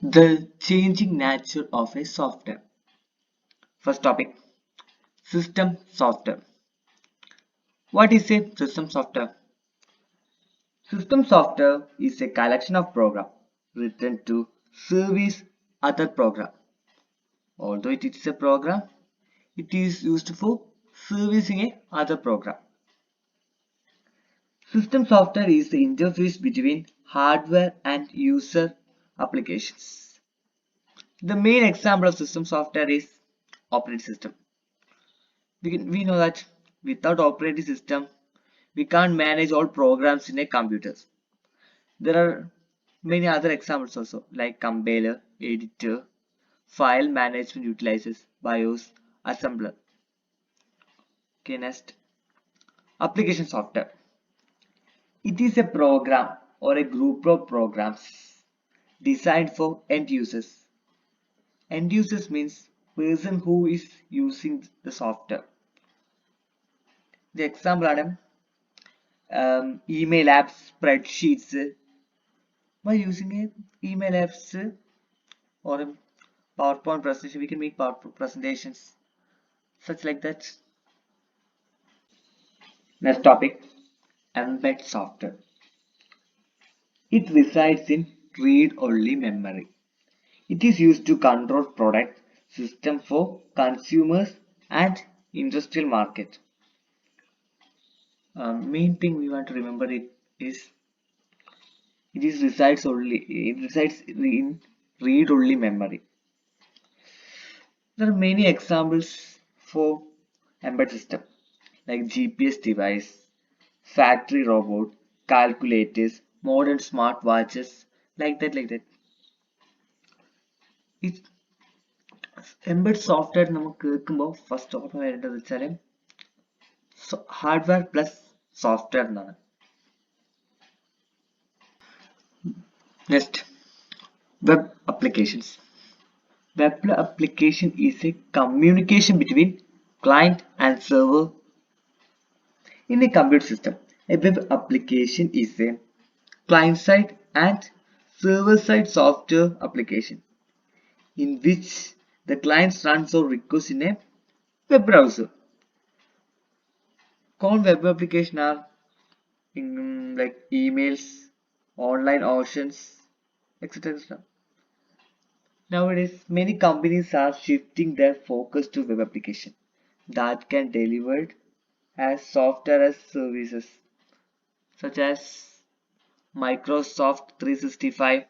The changing nature of a software. First topic, system software. What is a system software? System software is a collection of programs written to service other program. Although it is a program, it is used for servicing a other program. System software is the interface between hardware and user applications. The main example of system software is operating system. We know that without operating system, we can't manage all programs in a computer. There are many other examples also like compiler, editor, file management utilizes BIOS, assembler. Okay, next, application software. It is a program or a group of programs designed for end users. End users means person who is using the software. The example are email apps, spreadsheets. By using a email apps or a PowerPoint presentation, we can make PowerPoint presentations, such like that. Next topic, embed software. It resides in read-only memory. It is used to control product system for consumers and industrial market. Main thing we want to remember is it resides in read-only memory. There are many examples for embedded system like GPS device, factory robot, calculators, modern smartwatches, like that. It embedded software നമുക്ക് കേൾക്കുമ്പോൾ first ഓർമ്മ വരേണ്ടത് വെച്ചാൽ hardware plus software എന്നാണ്. Next, web applications. Web application is a communication between client and server in a computer system. A web application is a client-side and server-side software application in which the client runs or requests in a web browser. Common web applications are like emails, online auctions, etc. Nowadays, many companies are shifting their focus to web application that can deliver as software as services, such as Microsoft 365.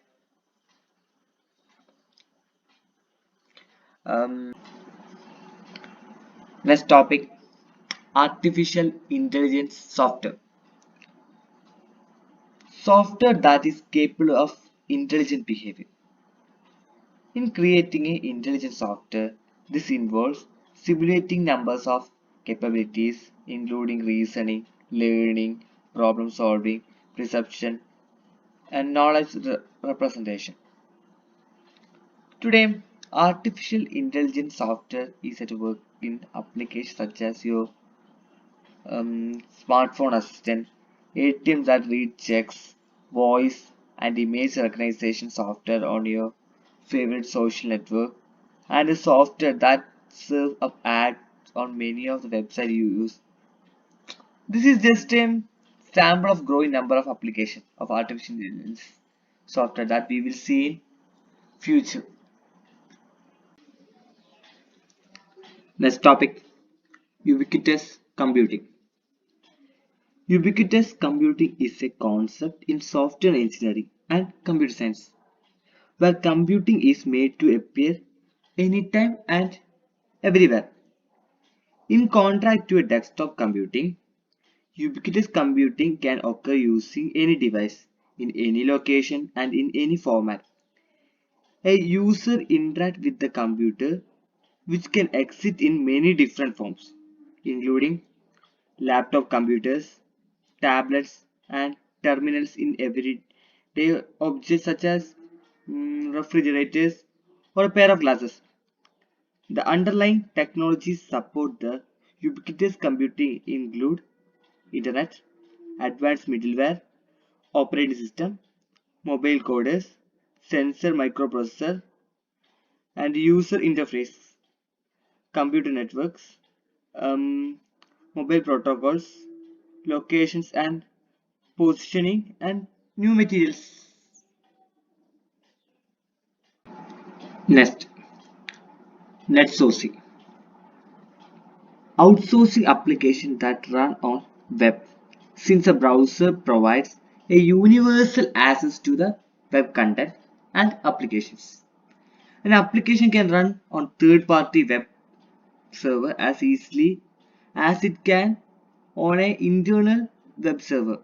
Next topic, artificial intelligence software. Software that is capable of intelligent behavior. In creating a intelligent software, this involves simulating numbers of capabilities, including reasoning, learning, problem solving, perception, and knowledge representation. Today, artificial intelligence software is at work in applications such as your smartphone assistant, ATMs that read checks, voice and image recognition software on your favorite social network, and a software that serves up ads on many of the websites you use. This is just a sample of growing number of applications of artificial intelligence software that we will see in future. Next topic, ubiquitous computing. Ubiquitous computing is a concept in software engineering and computer science where computing is made to appear anytime and everywhere. In contrast to a desktop computing, ubiquitous computing can occur using any device, in any location and in any format. A user interacts with the computer which can exist in many different forms, including laptop computers, tablets, and terminals in everyday objects such as refrigerators or a pair of glasses. The underlying technologies support the ubiquitous computing include Internet, advanced middleware, operating system, mobile coders, sensor microprocessor, and user interface, computer networks, um, mobile protocols, locations and positioning, and new materials. Next, net sourcing. Outsourcing applications that run on web. Since a browser provides a universal access to the web content and applications. An application can run on third-party web server as easily as it can on an internal web server.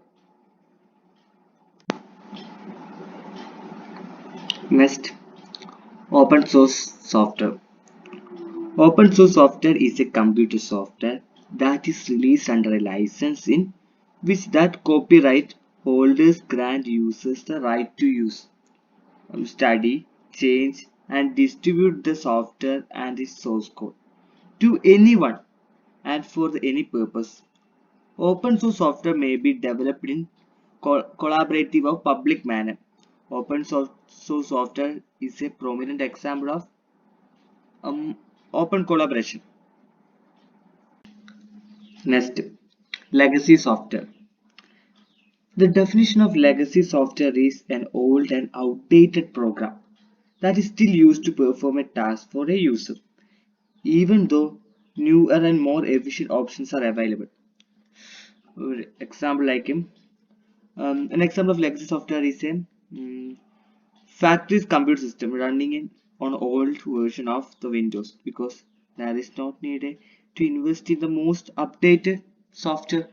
Next, open source software. Open source software is a computer software that is released under a license in which that copyright holders grant users the right to use, study, change, and distribute the software and its source code to anyone and for any purpose. Open source software may be developed in collaborative or public manner. Open source software is a prominent example of um, open collaboration. Next, legacy software. The definition of legacy software is an old and outdated program that is still used to perform a task for a user, even though newer and more efficient options are available. Example like an example of legacy software is a factory's computer system running on old version of the Windows because there is not needed to invest in the most updated software.